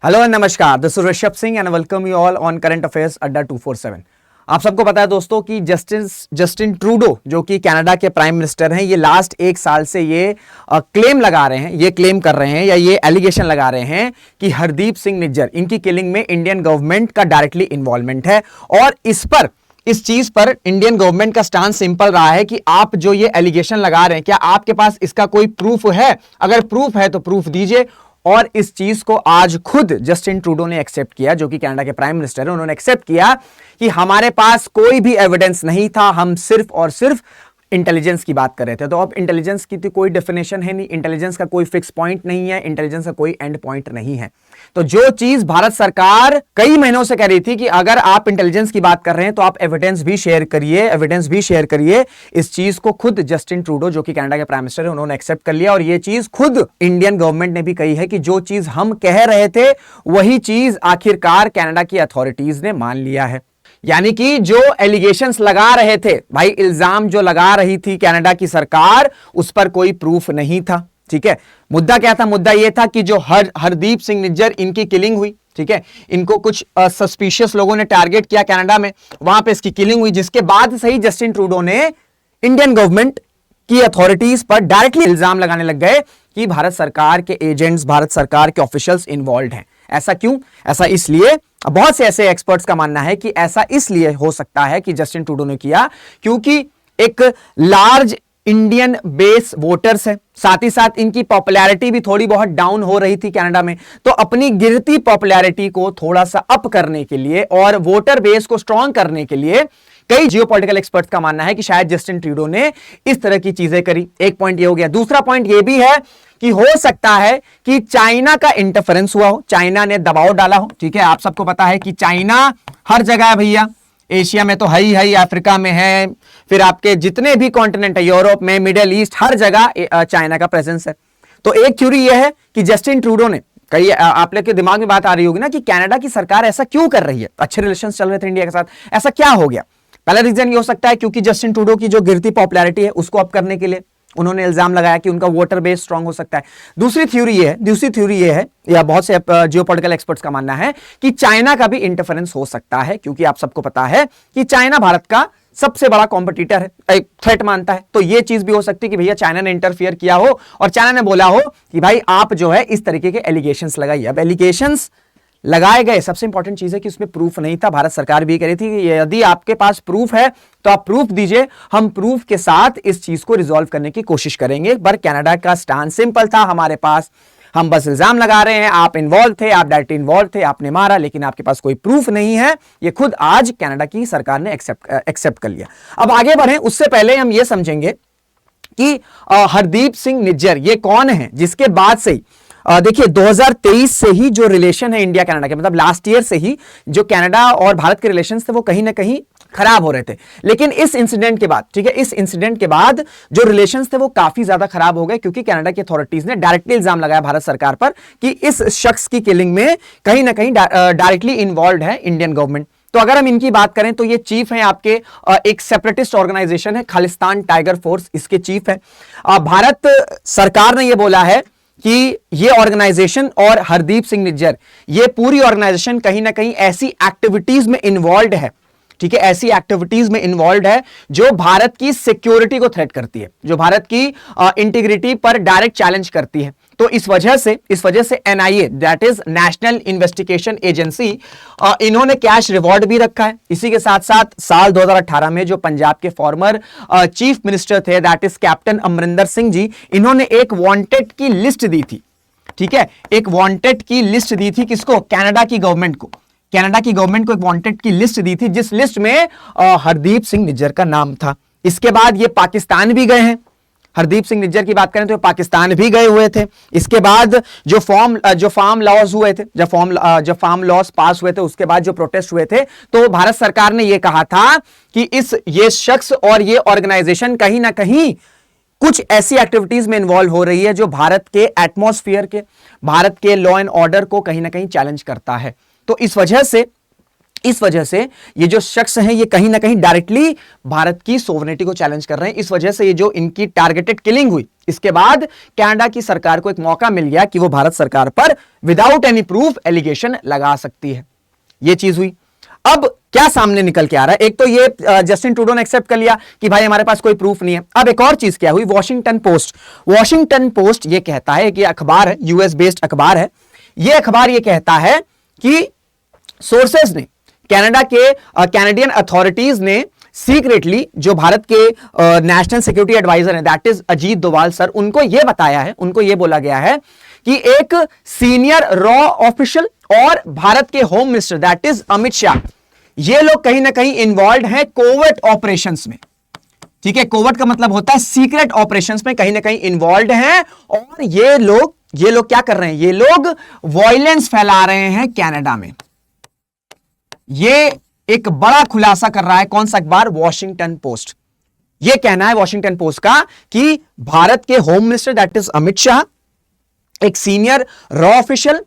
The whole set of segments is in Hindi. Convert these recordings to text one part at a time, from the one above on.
हेलो नमस्कार, this is Rishabh Singh and welcome you all on current affairs अड्डा 247। आप सबको पता है दोस्तों कि जस्टिन ट्रूडो जो कि कनाडा के प्राइम मिनिस्टर हैं, ये लास्ट एक साल से ये क्लेम लगा रहे हैं, ये क्लेम कर रहे हैं या ये एलिगेशन लगा रहे हैं कि हरदीप सिंह निज्जर, इनकी किलिंग में इंडियन गवर्नमेंट का डायरेक्टली इन्वॉल्वमेंट है। और इस चीज पर इंडियन गवर्नमेंट का स्टांस सिंपल रहा है कि आप जो ये एलिगेशन लगा रहे हैं, क्या आपके पास इसका कोई प्रूफ है? अगर प्रूफ है तो प्रूफ दीजिए। और इस चीज को आज खुद जस्टिन ट्रूडो ने एक्सेप्ट किया, जो कि कनाडा के प्राइम मिनिस्टर हैं। उन्होंने एक्सेप्ट किया कि हमारे पास कोई भी एविडेंस नहीं था, हम सिर्फ और सिर्फ इंटेलिजेंस की बात कर रहे थे। तो अब इंटेलिजेंस की तो कोई डेफिनेशन है नहीं, इंटेलिजेंस का कोई फिक्स पॉइंट नहीं है, इंटेलिजेंस का कोई एंड पॉइंट नहीं है। तो जो चीज भारत सरकार कई महीनों से कह रही थी कि अगर आप इंटेलिजेंस की बात कर रहे हैं तो आप एविडेंस भी शेयर करिए, इस चीज को खुद जस्टिन ट्रूडो जो कि कनाडा के प्राइम मिनिस्टर है, उन्होंने एक्सेप्ट कर लिया। और ये चीज खुद इंडियन गवर्नमेंट ने भी कही है कि जो चीज हम कह रहे थे वही चीज आखिरकार कनाडा की अथॉरिटीज ने मान लिया है। यानी कि जो एलिगेशंस लगा रहे थे भाई, इल्जाम जो लगा रही थी कनाडा की सरकार, उस पर कोई प्रूफ नहीं था। ठीक है, मुद्दा क्या था? मुद्दा यह था कि जो हरदीप सिंह निज्जर, इनकी किलिंग हुई। ठीक है, इनको कुछ सस्पिशियस लोगों ने टारगेट किया कनाडा में, वहां पे इसकी किलिंग हुई, जिसके बाद से ही जस्टिन ट्रूडो ने इंडियन गवर्नमेंट की अथॉरिटीज पर डायरेक्टली इल्जाम लगाने लग गए कि भारत सरकार के एजेंट्स, भारत सरकार के ऑफिशियल्स इन्वॉल्व हैं। ऐसा क्यों? ऐसा इसलिए, बहुत से ऐसे एक्सपर्ट्स का मानना है कि ऐसा इसलिए हो सकता है कि जस्टिन ट्रूडो ने किया क्योंकि एक लार्ज इंडियन बेस वोटर्स है, साथ ही साथ इनकी पॉपुलैरिटी भी थोड़ी बहुत डाउन हो रही थी कनाडा में। तो अपनी गिरती पॉपुलैरिटी को थोड़ा सा अप करने के लिए और वोटर बेस को स्ट्रांग करने के लिए कई जियोपॉलिटिकल एक्सपर्ट्स का मानना है कि शायद जस्टिन ट्रूडो ने इस तरह की चीजें करी। एक पॉइंट ये हो गया। दूसरा पॉइंट ये भी है कि हो सकता है कि चाइना का इंटरफेरेंस हुआ हो, चाइना ने दबाव डाला हो। ठीक है, आप सबको पता है कि चाइना हर जगह है भैया, एशिया में तो है ही, अफ्रीका में है, फिर आपके जितने भी कॉन्टिनेंट है, यूरोप में, मिडिल ईस्ट, हर जगह चाइना का प्रेजेंस है। तो एक थ्योरी यह है कि जस्टिन ट्रूडो ने, कई आप लोग के दिमाग में बात आ रही होगी ना कि कनाडा की सरकार ऐसा क्यों कर रही है, अच्छे रिलेशन चल रहे थे इंडिया के साथ, ऐसा क्या हो गया? पहला रीजन ये हो सकता है क्योंकि जस्टिन ट्रूडो की जो गिरती पॉपुलैरिटी है उसको अप करने के लिए उन्होंने इल्जाम लगाया कि उनका वोटर बेस स्ट्रांग हो सकता है। दूसरी थ्योरी ये है या बहुत से जियोपॉलिटिकल एक्सपर्ट्स का मानना है कि चाइना का भी इंटरफेरेंस हो सकता है, क्योंकि आप सबको पता है कि चाइना भारत का सबसे बड़ा कॉम्पिटिटर है, एक थ्रेट मानता है। तो यह चीज भी हो सकती है कि भैया चाइना ने इंटरफियर किया हो और चाइना ने बोला हो कि भाई आप जो है इस तरीके के एलिगेशंस लगाइए। अब एलिगेशंस लगाए गए, सबसे इंपॉर्टेंट चीज है कि उसमें प्रूफ नहीं था। भारत सरकार भी कह रही थी कि यदि आपके पास प्रूफ है तो आप प्रूफ दीजिए, हम प्रूफ के साथ इस चीज को रिजॉल्व करने की कोशिश करेंगे। पर कनाडा का स्टैंड सिंपल था, हमारे पास, हम बस इल्जाम लगा रहे हैं, आप इन्वॉल्व थे, आप डायरेक्टली इन्वॉल्व थे, आपने मारा, लेकिन आपके पास कोई प्रूफ नहीं है। ये खुद आज कनाडा की सरकार ने एक्सेप्ट कर लिया। अब आगे बढ़े, उससे पहले हम ये समझेंगे कि हरदीप सिंह निज्जर ये कौन है, जिसके बाद से देखिए 2023 से ही जो रिलेशन है इंडिया कनाडा के, मतलब लास्ट ईयर से ही जो कनाडा और भारत के रिलेशंस थे वो कहीं ना कहीं खराब हो रहे थे। लेकिन इस इंसिडेंट के बाद, ठीक है, इस इंसिडेंट के बाद जो रिलेशंस थे वो काफी ज्यादा खराब हो गए, क्योंकि कनाडा की अथॉरिटीज ने डायरेक्टली इल्जाम लगाया भारत सरकार पर कि इस शख्स की किलिंग में कहीं ना कहीं डायरेक्टली इन्वॉल्व है इंडियन गवर्नमेंट। तो अगर हम इनकी बात करें तो ये चीफ हैं आपके एक सेपरेटिस्ट ऑर्गेनाइजेशन है खालिस्तान टाइगर फोर्स, इसके चीफ है। भारत सरकार ने ये बोला है कि ये ऑर्गेनाइजेशन और हरदीप सिंह निज्जर, ये पूरी ऑर्गेनाइजेशन कहीं ना कहीं ऐसी एक्टिविटीज में इन्वॉल्व है, ठीक है, ऐसी एक्टिविटीज में इन्वॉल्व है जो भारत की सिक्योरिटी को थ्रेट करती है, जो भारत की इंटीग्रिटी पर डायरेक्ट चैलेंज करती है। तो इस वजह से NIA, that is national investigation agency, इन्होंने कैश रिवॉर्ड भी रखा है। इसी के साथ साथ साल 2018 में जो पंजाब के फॉर्मर चीफ मिनिस्टर थे, that is captain Amarinder Singh ji, इन्होंने एक वांटेड की लिस्ट दी थी। ठीक है, एक वांटेड की लिस्ट दी थी किसको? कनाडा की गवर्नमेंट को। कनाडा की गवर्नमेंट को एक वांटेड की लिस्ट दी थी, जिस लिस्ट में हरदीप सिंह निज्जर का नाम था। इसके बाद ये पाकिस्तान भी गए हैं। हरदीप सिंह निज्जर की बात करें तो पाकिस्तान भी गए हुए थे। इसके बाद जो फार्म लॉज हुए थे, जब फार्म लॉज पास हुए थे, उसके बाद जो प्रोटेस्ट हुए थे, तो भारत सरकार ने यह कहा था कि ये शख्स और ये ऑर्गेनाइजेशन कहीं ना कहीं कुछ ऐसी एक्टिविटीज में इन्वॉल्व हो रही है जो भारत के एटमॉस्फेयर के, भारत के लॉ एंड ऑर्डर को कहीं ना कहीं चैलेंज करता है। तो इस वजह से इस वजह से ये जो शख्स हैं ये कहीं ना कहीं डायरेक्टली भारत की सोवरेनिटी को चैलेंज कर रहे हैं। इस वजह से ये जो इनकी टारगेटेड किलिंग हुई, इसके बाद कनाडा की सरकार को एक मौका मिल गया कि वो भारत सरकार पर विदाउट एनी प्रूफ एलिगेशन लगा सकती है। ये चीज हुई। अब क्या सामने निकल के आ रहा है, एक तो ये जस्टिन ट्रूडो ने एक्सेप्ट कर लिया कि भाई हमारे पास कोई प्रूफ नहीं है। अब एक और चीज क्या हुई, वॉशिंगटन पोस्ट ये कहता है कि अखबार है, यूएस बेस्ड अखबार है, ये अखबार ये कहता है कि सोर्सेज ने कैनेडियन अथॉरिटीज ने सीक्रेटली जो भारत के नेशनल सिक्योरिटी एडवाइजर हैं, that is Ajit Doval sir, उनको यह बताया है, उनको यह बोला गया है कि एक सीनियर रॉ ऑफिशियल और भारत के home minister that is Amit Shah, ये लोग कहीं ना कहीं इन्वॉल्व हैं कोवर्ट ऑपरेशंस में। ठीक है, कोवर्ट का मतलब होता है सीक्रेट ऑपरेशंस में कहीं ना कहीं इन्वॉल्व हैं, और ये लोग क्या कर रहे हैं, ये लोग वायलेंस फैला रहे हैं कनाडा में। ये एक बड़ा खुलासा कर रहा है कौन सा अखबार, वॉशिंगटन पोस्ट। ये कहना है वॉशिंगटन पोस्ट का कि भारत के home minister that is Amit Shah, एक सीनियर रॉ ऑफिशियल,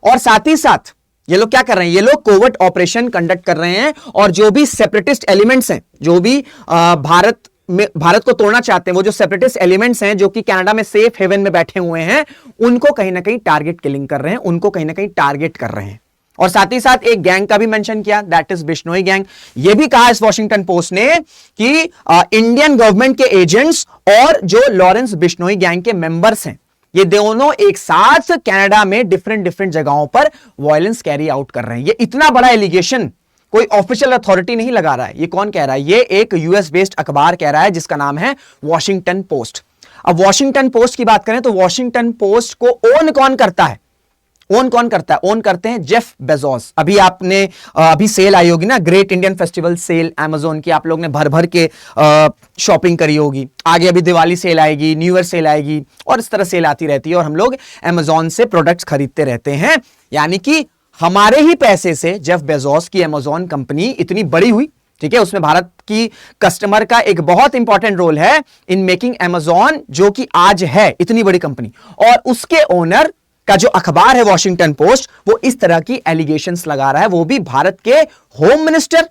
और साथ ही साथ ये लोग क्या कर रहे हैं, ये लोग कोवर्ट ऑपरेशन कंडक्ट कर रहे हैं, और जो भी सेपरेटिस्ट एलिमेंट्स हैं, जो भी भारत को तोड़ना चाहते हैं, वो जो सेपरेटिस्ट एलिमेंट्स हैं जो कि कनाडा में सेफ हेवन में बैठे हुए हैं, उनको कहीं ना कहीं टारगेट किलिंग कर रहे हैं, उनको कहीं ना कहीं टारगेट कर रहे हैं। और साथ ही साथ एक गैंग का भी मेंशन किया, दैट इज बिश्नोई गैंग। यह भी कहा इस वॉशिंगटन पोस्ट ने कि इंडियन गवर्नमेंट के एजेंट्स और जो लॉरेंस बिश्नोई गैंग के मेंबर्स हैं, ये दोनों एक साथ कनाडा में डिफरेंट जगहों पर वायलेंस कैरी आउट कर रहे हैं। ये इतना बड़ा एलिगेशन कोई ऑफिशियल अथॉरिटी नहीं लगा रहा है, ये कौन कह रहा है, ये एक यूएस बेस्ड अखबार कह रहा है जिसका नाम है वॉशिंगटन पोस्ट। अब वॉशिंगटन पोस्ट की बात करें तो वॉशिंगटन पोस्ट को ओन कौन करता है, ओन करते हैं जेफ बेजोस। अभी सेल आई होगी ना, Great Indian Festival sale Amazon की, आप लोग ने भर के शॉपिंग करी होगी। आगे अभी दिवाली सेल आएगी, न्यू ईयर सेल आएगी, और इस तरह सेल आती रहती है, और हम लोग अमेज़न से प्रोडक्ट्स खरीदते रहते हैं। यानी कि हमारे ही पैसे से जेफ बेजोस की अमेज़न कंपनी इतनी बड़ी हुई। ठीक है, उसमें भारत की कस्टमर का एक बहुत इंपॉर्टेंट रोल है इन मेकिंग अमेज़न, जो कि आज है इतनी बड़ी कंपनी। और उसके ओनर का जो अखबार है वॉशिंगटन पोस्ट, वो इस तरह की एलिगेशंस लगा रहा है, वो भी भारत के होम मिनिस्टर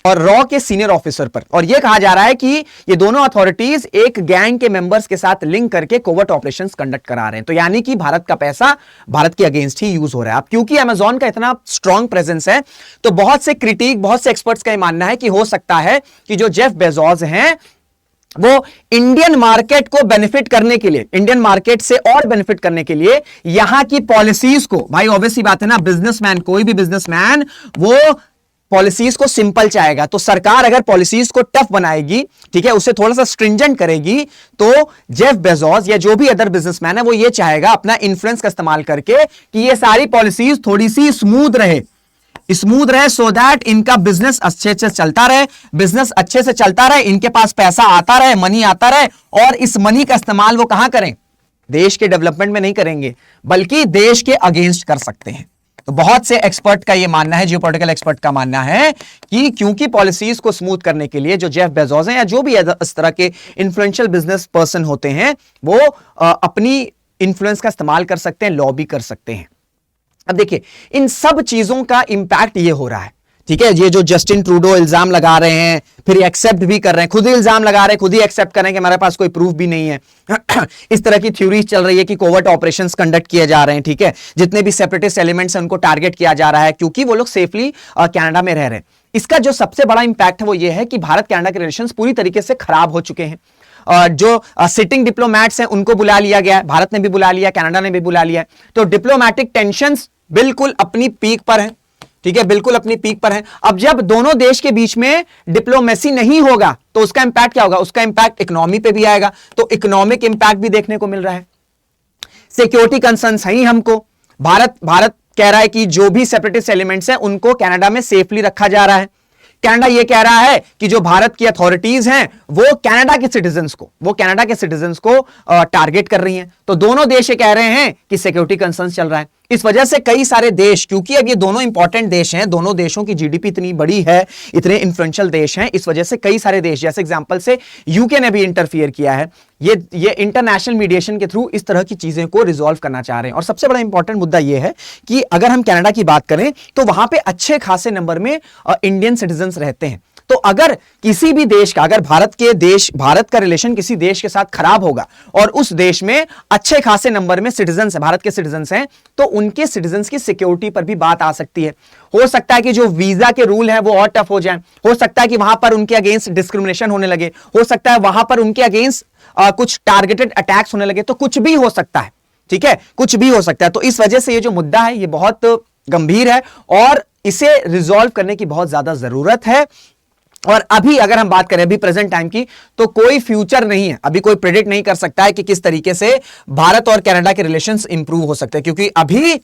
और रॉ के सीनियर ऑफिसर पर। और यह कहा जा रहा है कि ये दोनों अथॉरिटीज एक गैंग के मेंबर्स के साथ लिंक करके कोवर्ट ऑपरेशंस कंडक्ट करा रहे हैं। तो यानी कि भारत का पैसा भारत के अगेंस्ट ही यूज हो रहा है। अब क्योंकि अमेज़न का इतना स्ट्रॉन्ग प्रेजेंस है, तो बहुत से एक्सपर्ट्स का यह मानना है कि हो सकता है कि जो जेफ बेजोस हैं वो इंडियन मार्केट को बेनिफिट करने के लिए, इंडियन मार्केट से और बेनिफिट करने के लिए यहां की पॉलिसीज को, भाई ऑब्वियसली बात है ना, बिजनेसमैन, कोई भी बिजनेसमैन वो पॉलिसीज को सिंपल चाहेगा। तो सरकार अगर पॉलिसीज को टफ बनाएगी, ठीक है, उसे थोड़ा सा स्ट्रिंजेंट करेगी, तो जेफ बेजोस या जो भी अदर बिजनेसमैन है वो ये चाहेगा अपना इंफ्लुएंस का इस्तेमाल करके कि ये सारी पॉलिसीज थोड़ी सी स्मूथ रहे, सो दैट इनका बिजनेस अच्छे से चलता रहे, इनके पास पैसा आता रहे, मनी आता रहे, और इस मनी का इस्तेमाल वो कहां करें, देश के डेवलपमेंट में नहीं करेंगे, बल्कि देश के अगेंस्ट कर सकते हैं। तो बहुत से एक्सपर्ट का यह मानना है, जियोपॉलिटिकल एक्सपर्ट का मानना है कि क्योंकि पॉलिसीज को स्मूथ करने के लिए जो जेफ बेजोस हैं या जो भी इस तरह के इन्फ्लुएंशियल बिजनेस पर्सन होते हैं, वो अपनी इंफ्लुएंस का इस्तेमाल कर सकते हैं, लॉबी कर सकते हैं। अब देखिए, इन सब चीजों का इंपैक्ट ये हो रहा है। ठीक है, ये जो जस्टिन ट्रूडो इल्जाम लगा रहे हैं, फिर एक्सेप्ट भी कर रहे हैं, खुद ही इल्जाम लगा रहे हैं, खुद ही एक्सेप्ट कर रहे हैं कि हमारे पास कोई प्रूफ भी नहीं है। इस तरह की थ्योरी चल रही है कि कोवर्ट ऑपरेशंस कंडक्ट किए जा रहे हैं। ठीक है, जितने भी सेपरेटिस्ट एलिमेंट्स हैं उनको टारगेट किया जा रहा है क्योंकि वो लोग सेफली कनाडा में रह रहे हैं। इसका जो सबसे बड़ा इंपैक्ट है वो ये है कि भारत कनाडा के रिलेशंस पूरी तरीके से खराब हो चुके हैं। जो सिटिंग डिप्लोमैट्स हैं उनको बुला लिया गया है, भारत ने भी बुला लिया, कनाडा ने भी बुला लिया है। तो डिप्लोमैटिक टेंशंस बिल्कुल अपनी पीक पर है। ठीक है, बिल्कुल अपनी पीक पर है। अब जब दोनों देश के बीच में डिप्लोमेसी नहीं होगा तो उसका इंपैक्ट क्या होगा, उसका इंपैक्ट इकोनॉमी पे भी आएगा। तो इकोनॉमिक इंपैक्ट भी देखने को मिल रहा है। सिक्योरिटी कंसर्न्स हैं हमको, भारत कह रहा है कि जो भी सेपरेटिस्ट एलिमेंट्स हैं उनको कनाडा में सेफली रखा जा रहा है। कनाडा यह कह रहा है कि जो भारत की अथॉरिटीज हैं वो कनाडा के सिटीजन्स को टारगेट कर रही हैं। तो दोनों देश ये कह रहे हैं कि सिक्योरिटी कंसर्न्स चल रहा है। इस वजह से कई सारे देश, क्योंकि अब ये दोनों इंपॉर्टेंट देश हैं, दोनों देशों की जीडीपी इतनी बड़ी है, इतने इन्फ्लुएंशियल देश हैं, इस वजह से कई सारे देश, जैसे एग्जांपल से यूके ने भी इंटरफियर किया है, ये इंटरनेशनल मीडिएशन के थ्रू इस तरह की चीजें को रिजॉल्व करना चाह रहे हैं। और सबसे बड़ा इंपॉर्टेंट मुद्दा यह है कि अगर हम कनाडा की बात करें तो वहां पे अच्छे खासे नंबर में इंडियन सिटीजन्स रहते हैं। तो अगर किसी भी देश का, अगर भारत का रिलेशन किसी देश के साथ खराब होगा और उस देश में अच्छे खासे नंबर में सिटीजन्स हैं, भारत के सिटीजन्स हैं, तो उनके सिटीजन्स की सिक्योरिटी पर भी बात आ सकती है। हो सकता है कि जो वीजा के रूल हैं वो और टफ हो जाएं, हो सकता है कि वहां पर उनके अगेंस्ट डिस्क्रिमिनेशन होने लगे, हो सकता है वहां पर उनके अगेंस्ट कुछ टारगेटेड अटैक्स होने लगे, तो कुछ भी हो सकता है, ठीक है, कुछ भी हो सकता है। तो इस वजह से ये जो मुद्दा है ये बहुत गंभीर है और इसे रिजॉल्व करने की बहुत ज्यादा जरूरत है। और अभी अगर हम बात करें अभी प्रेजेंट टाइम की, तो कोई फ्यूचर नहीं है, अभी कोई प्रेडिक्ट नहीं कर सकता है कि किस तरीके से भारत और कनाडा के रिलेशंस इंप्रूव हो सकते हैं, क्योंकि अभी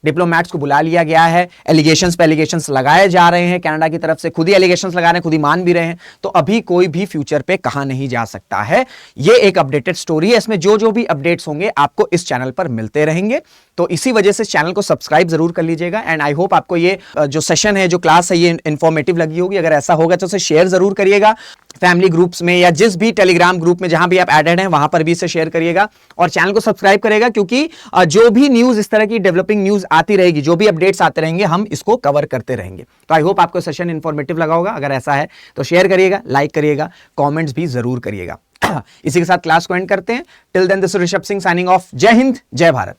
डिप्लोमैट्स को बुला लिया गया है, एलिगेशंस पे एलिगेशंस लगाए जा रहे हैं, कनाडा की तरफ से खुद ही एलिगेशंस लगा रहे हैं, खुद ही मान भी रहे हैं, तो अभी कोई भी फ्यूचर पे कहा नहीं जा सकता है। ये एक अपडेटेड स्टोरी है, इसमें जो जो भी अपडेट्स होंगे आपको इस चैनल पर मिलते रहेंगे। तो इसी वजह से चैनल को सब्सक्राइब जरूर कर लीजिएगा एंड आई होप आपको ये जो सेशन है, जो क्लास है, ये इंफॉर्मेटिव लगी होगी। अगर ऐसा होगा तो उसे शेयर जरूर करिएगा फैमिली ग्रुप्स में या जिस भी टेलीग्राम ग्रुप में जहां भी आप एडेड हैं वहां पर भी इसे शेयर करिएगा और चैनल को सब्सक्राइब करिएगा, क्योंकि जो भी न्यूज, इस तरह की डेवलपिंग न्यूज आती रहेगी, जो भी अपडेट्स आते रहेंगे, हम इसको कवर करते रहेंगे। तो आई होप आपको सेशन इंफॉर्मेटिव लगा होगा। अगर ऐसा है तो शेयर करिएगा, लाइक करिएगा, कॉमेंट्स भी जरूर करिएगा। इसी के साथ क्लास को एंड करते हैं। Till then this is Rishabh Singh signing off. Jai Hind, जय भारत।